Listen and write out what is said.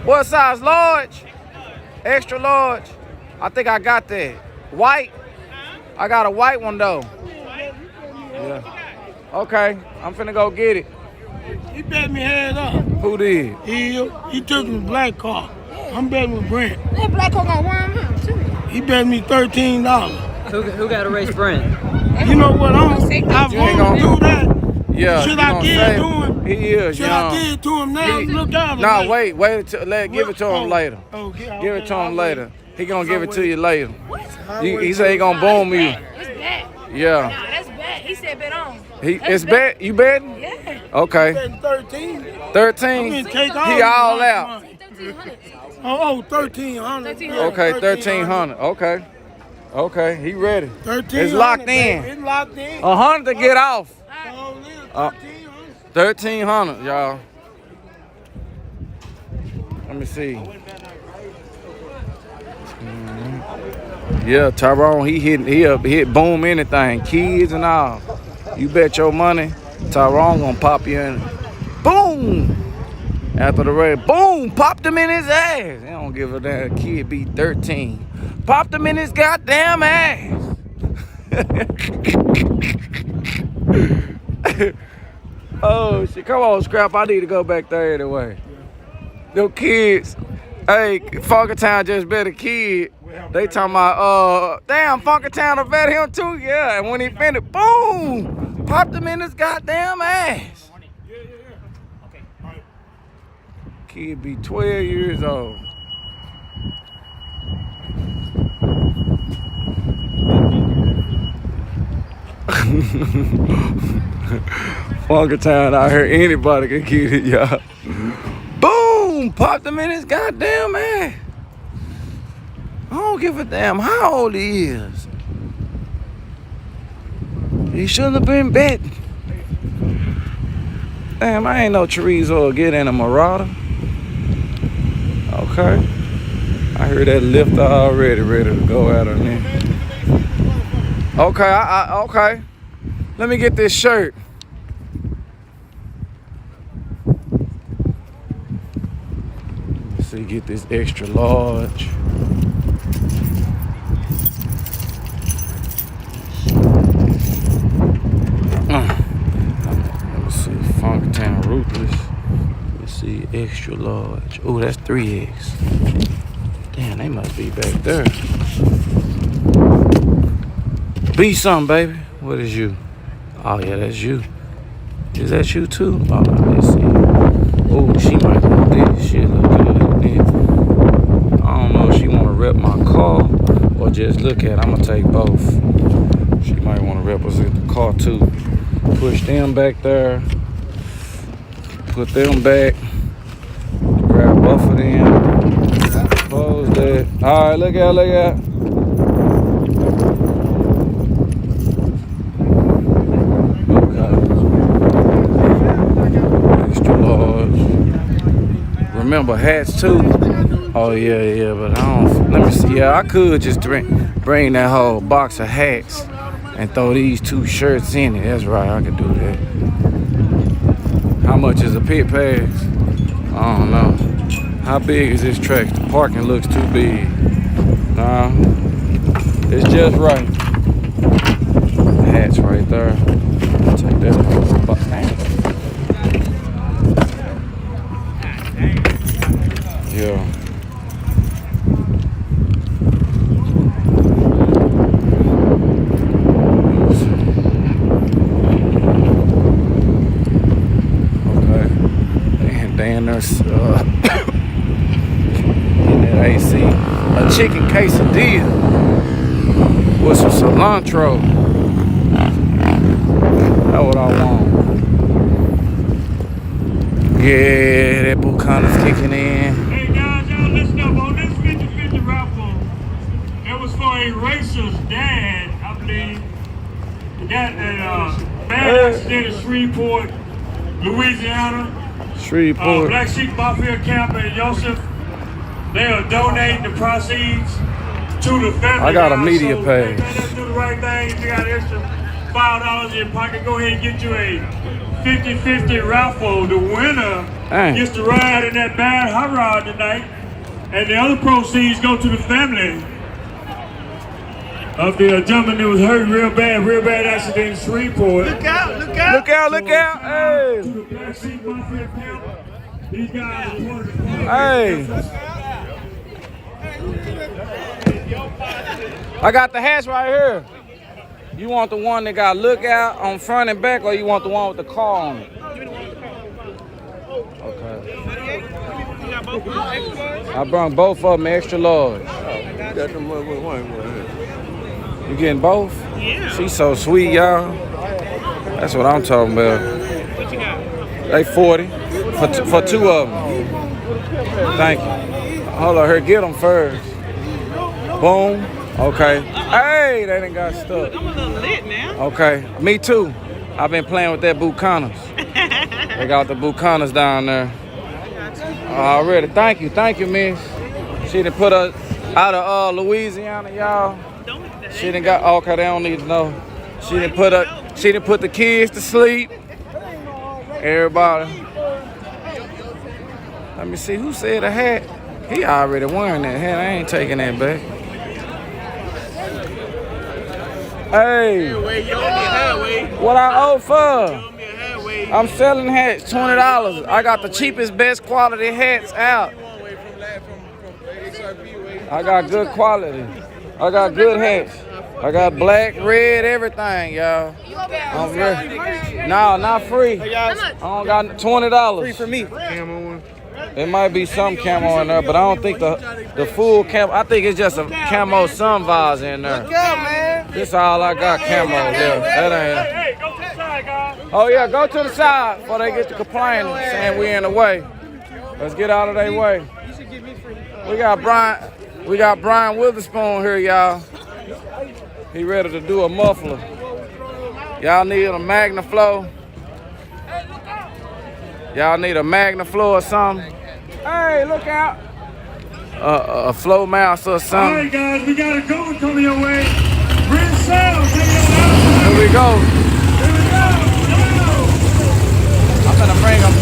What size? Large? Extra large? I think I got that. White? I got a white one though. Yeah. Okay, I'm finna go get it. He bet me head up. Who did? He took me black car. I'm betting with Brent. That black car gonna worm him too. He bet me $13. Who got to race Brent? You know what? I want to do that. Yeah. Should I give it to him? He is. Should I give it to him now? Look out. Nah, wait give it to him later. Give it to him later. He gonna give it to you later. He said he gonna boom you. It's bad. Yeah. Nah, that's bad. He said bet on. It's bet. You betting? Yeah. Okay. 13. 13. He all out. 1,300. Oh, 1,300. Okay, 1,300. Okay. Okay, he ready. 13. It's locked in. It's locked in. 100 to get off. 1,300. 1,300, y'all. Let me see. Yeah, Tyrone, he hit boom anything, kids and all. You bet your money, Tyrone gonna pop you in. Boom! After the race, boom! Popped him in his ass. They don't give a damn. Kid be 13. Popped him in his goddamn ass. Oh shit! Come on, Scrap. I need to go back there anyway. Them kids. Hey, Funkertown just bet a kid. They talking about, damn, Funkertown will bet him too. Yeah, and when he finished, boom! Popped him in his goddamn ass. Kid be 12 years old. Funkertown out here, anybody can get it, y'all. Boom! Popped him in his goddamn ass. I don't give a damn how old he is. He shouldn't have been betting. Damn, I ain't no chorizo get in a Marauder. Okay. I heard that lifter already ready to go out on there. Okay, okay. Let me get this shirt. Let's see, get this extra large. Let's see, Funkertown Ruthless. Let's see, extra large. Oh, that's 3X. Damn, they must be back there. Be something, baby. What is you? Oh, yeah, that's you. Is that you, too? Oh, let's see. Oh, she might want this. Shit look good. Yeah. I don't know if she want to rep my car or just look at it. I'm going to take both. She might want to represent the car, too. Push them back there. Put them back. Grab both of them. Close that. All right, look at. Remember hats too? Oh yeah, but I don't. Let me see. Yeah, I could just bring that whole box of hats and throw these 2 shirts in it. That's right, I could do that. How much is a pit pass? I don't know. How big is this track? The parking looks too big. Nah, it's just right. Hats right there. Take that whole box. Yeah. Okay. And then there's in that AC, a chicken quesadilla with some cilantro. That's what I want. Yeah, that Bucana's kicking in. For a racer's dad, I believe, got that bad accident in Shreveport, Louisiana. Shreveport. Black Sheep Mafia Camp and Joseph. They are donating the proceeds to the family. I got a media page. Let's do the right thing. If you got extra $5 in your pocket, go ahead and get you a 50-50 raffle. The winner Dang. gets to ride in that bad hot rod tonight. And the other proceeds go to the family of the gentleman that was hurt real bad accident in Shreveport. Look out, look out. Look out, look out. Hey. To the Black Sheep Mafia camp. These guys are part of the Hey. I got the hats right here. You want the one that got lookout on front and back, or you want the one with the car on it? Okay. I brought both of them extra large. You getting both? Yeah. She's so sweet, y'all. That's what I'm talking about. What you got? They 40 for two of them. Thank you. Hold on, here, get them first. Boom. Okay. Hey, they done got stuck. I'm a little lit now. Okay, me too. I've been playing with that Buchanas. They got the Buchanas down there. Already. Thank you, miss. She done put us out of Louisiana, y'all. She done got, okay, they don't need to know. She done put the kids to sleep. Everybody. Let me see, who said a hat? He already wearing that hat. I ain't taking that back. Hey, what I owe for? I'm selling hats, $20. I got the cheapest, best quality hats out. I got good quality. I got good hats. I got black, red, everything, y'all. I'm ready. No, not free. I don't got $20. Free for me. It might be some camo in there, but I don't think the full camo. I think it's just a camo sun vise in there. This all I got camo there. That ain't. Hey, go to the side, guys. Oh yeah, go to the side before they get to complaining, saying we in the way. Let's get out of their way. We got Brian Witherspoon here, y'all. He ready to do a muffler. Y'all need a MagnaFlow. Y'all need a MagnaFlow or something. Hey, look out. A flow mouse or All something. right, guys, we got a good one coming your way. Bring sound, take it out. Here we go. Here we go. I'm gonna bring them